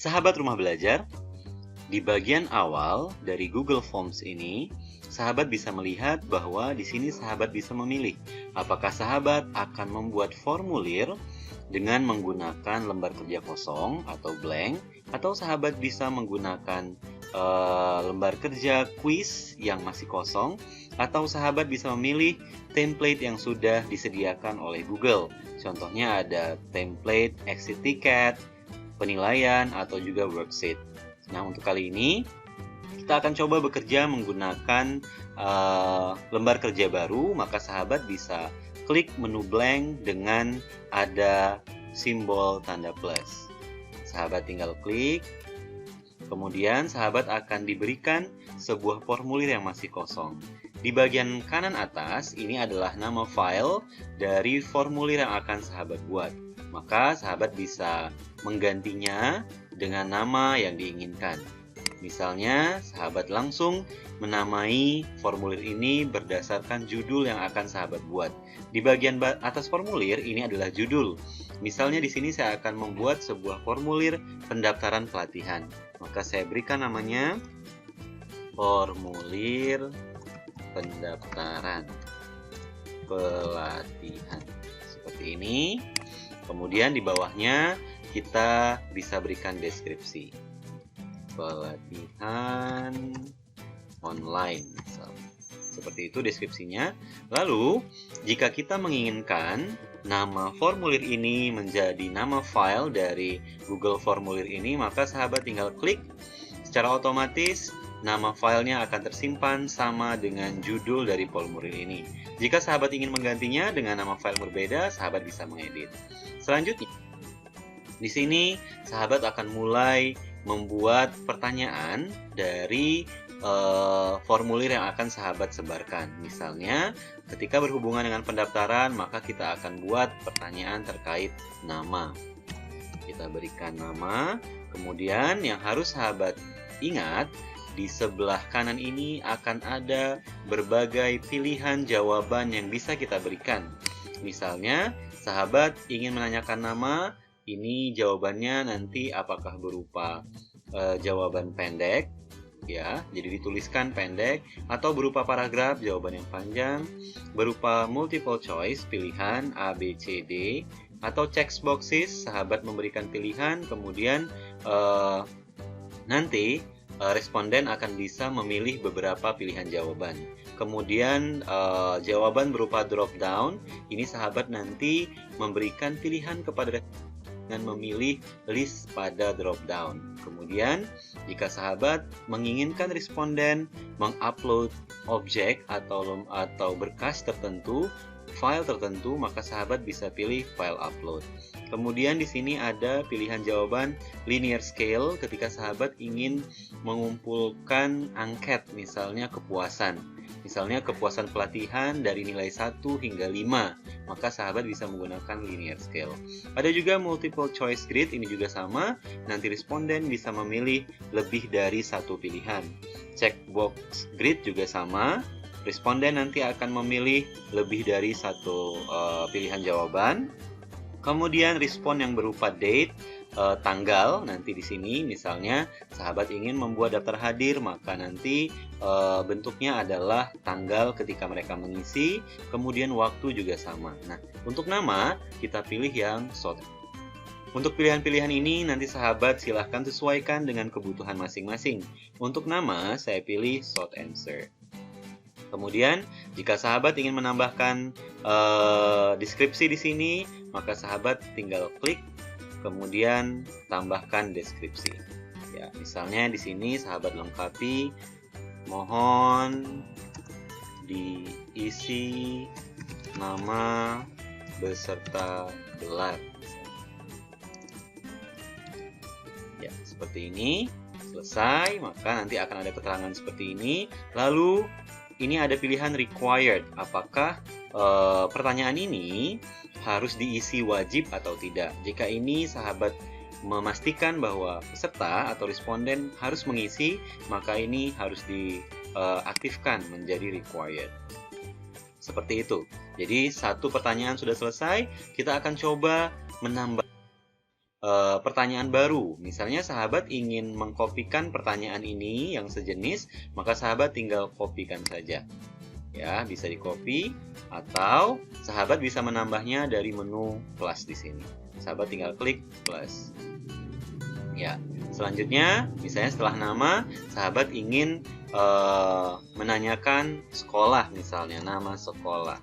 Sahabat rumah belajar, di bagian awal dari Google Forms ini, sahabat bisa melihat bahwa di sini sahabat bisa memilih apakah sahabat akan membuat formulir dengan menggunakan lembar kerja kosong atau blank, atau sahabat bisa menggunakan lembar kerja quiz yang masih kosong, atau sahabat bisa memilih template yang sudah disediakan oleh Google. Contohnya ada template exit ticket, penilaian, atau juga worksheet. Nah, untuk kali ini kita akan coba bekerja menggunakan lembar kerja baru, maka sahabat bisa klik menu blank dengan ada simbol tanda plus. Sahabat tinggal klik, kemudian sahabat akan diberikan sebuah formulir yang masih kosong. Di bagian kanan atas, ini adalah nama file dari formulir yang akan sahabat buat. Maka sahabat bisa menggantinya dengan nama yang diinginkan. Misalnya, sahabat langsung menamai formulir ini berdasarkan judul yang akan sahabat buat. Di bagian atas formulir, ini adalah judul. Misalnya di sini saya akan membuat sebuah formulir pendaftaran pelatihan. Maka saya berikan namanya formulir pendaftaran pelatihan. Seperti ini. Kemudian di bawahnya kita bisa berikan deskripsi. Pelatihan online misalnya. Seperti itu deskripsinya. Lalu, jika kita menginginkan nama formulir ini menjadi nama file dari Google Formulir ini, maka sahabat tinggal klik. Secara otomatis, nama filenya akan tersimpan sama dengan judul dari formulir ini. Jika sahabat ingin menggantinya dengan nama file berbeda, sahabat bisa mengedit. Selanjutnya, di sini sahabat akan mulai membuat pertanyaan dari formulir yang akan sahabat sebarkan. Misalnya, ketika berhubungan dengan pendaftaran, maka kita akan buat pertanyaan terkait nama. Kita berikan nama, kemudian yang harus sahabat ingat, di sebelah kanan ini akan ada berbagai pilihan jawaban yang bisa kita berikan. Misalnya, sahabat ingin menanyakan nama, ini jawabannya nanti apakah berupa jawaban pendek, ya, jadi dituliskan pendek, atau berupa paragraf, jawaban yang panjang, berupa multiple choice, pilihan A, B, C, D, atau check boxes, sahabat memberikan pilihan, kemudian nanti responden akan bisa memilih beberapa pilihan jawaban. Kemudian jawaban berupa drop down, ini sahabat nanti memberikan pilihan kepada dengan memilih list pada drop down. Kemudian, jika sahabat menginginkan responden mengupload objek atau berkas tertentu, file tertentu, maka sahabat bisa pilih file upload. Kemudian di sini ada pilihan jawaban linear scale ketika sahabat ingin mengumpulkan angket, misalnya kepuasan. Misalnya kepuasan pelatihan dari nilai 1 hingga 5, maka sahabat bisa menggunakan linear scale. Ada juga multiple choice grid, ini juga sama, nanti responden bisa memilih lebih dari satu pilihan. Checkbox grid juga sama, responden nanti akan memilih lebih dari satu pilihan jawaban. Kemudian respon yang berupa date, tanggal, nanti di sini misalnya sahabat ingin membuat daftar hadir, maka nanti bentuknya adalah tanggal ketika mereka mengisi, kemudian waktu juga sama. Nah, untuk nama kita pilih yang short. Untuk pilihan-pilihan ini nanti sahabat silahkan sesuaikan dengan kebutuhan masing-masing. Untuk nama saya pilih short answer. Kemudian, jika sahabat ingin menambahkan deskripsi di sini, maka sahabat tinggal klik, kemudian tambahkan deskripsi. Ya, misalnya di sini sahabat lengkapi, mohon diisi nama beserta gelar. Ya, seperti ini. Selesai, maka nanti akan ada keterangan seperti ini. Lalu, ini ada pilihan required, apakah pertanyaan ini harus diisi wajib atau tidak. Jika ini sahabat memastikan bahwa peserta atau responden harus mengisi, maka ini harus diaktifkan menjadi required. Seperti itu. Jadi satu pertanyaan sudah selesai, kita akan coba menambah pertanyaan baru. Misalnya sahabat ingin mengkopikan pertanyaan ini yang sejenis, maka sahabat tinggal kopikan saja. Ya, bisa di-copy atau sahabat bisa menambahnya dari menu plus di sini. Sahabat tinggal klik plus. Ya, selanjutnya misalnya setelah nama, sahabat ingin menanyakan sekolah, misalnya nama sekolah.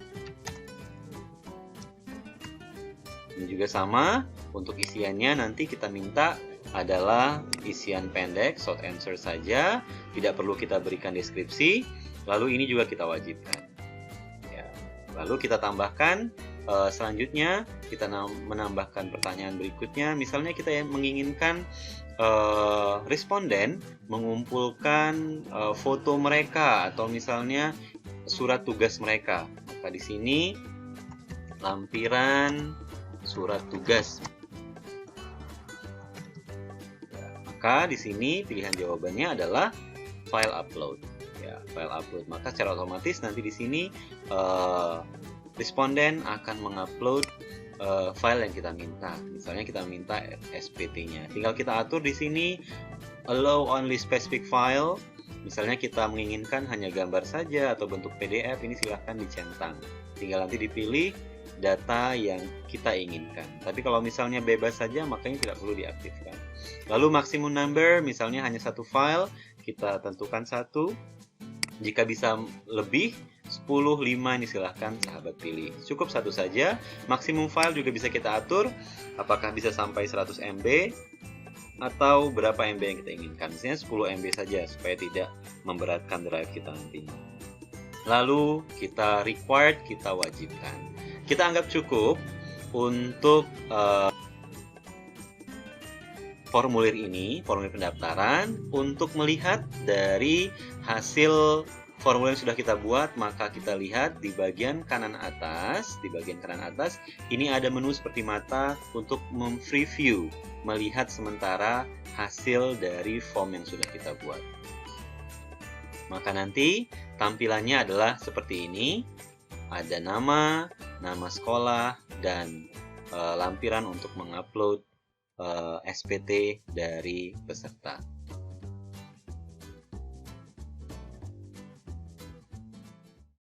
Ini juga sama, untuk isiannya nanti kita minta adalah isian pendek, short answer saja, tidak perlu kita berikan deskripsi. Lalu ini juga kita wajibkan. Ya. Lalu kita tambahkan, selanjutnya kita menambahkan pertanyaan berikutnya. Misalnya kita menginginkan responden mengumpulkan foto mereka atau misalnya surat tugas mereka. Maka di sini lampiran surat tugas. Maka di sini pilihan jawabannya adalah file upload. Ya, file upload. Maka secara otomatis nanti di sini responden akan mengupload file yang kita minta. Misalnya kita minta SPT-nya. Tinggal kita atur di sini allow only specific file. Misalnya kita menginginkan hanya gambar saja atau bentuk PDF, ini silahkan dicentang. Tinggal nanti dipilih data yang kita inginkan. Tapi kalau misalnya bebas saja, makanya tidak perlu diaktifkan. Lalu maximum number, misalnya hanya satu file, kita tentukan 1. Jika bisa lebih 10, 5 ini silahkan sahabat pilih. Cukup 1 saja. Maksimum file juga bisa kita atur, apakah bisa sampai 100 MB atau berapa MB yang kita inginkan. Misalnya 10 MB saja supaya tidak memberatkan drive kita nantinya. Lalu kita required, kita wajibkan. Kita anggap cukup untuk formulir ini, formulir pendaftaran. Untuk melihat dari hasil formulir yang sudah kita buat, maka kita lihat di bagian kanan atas. Di bagian kanan atas, ini ada menu seperti mata untuk preview, melihat sementara hasil dari form yang sudah kita buat. Maka nanti tampilannya adalah seperti ini. Ada nama sekolah, dan lampiran untuk mengupload SPT dari peserta.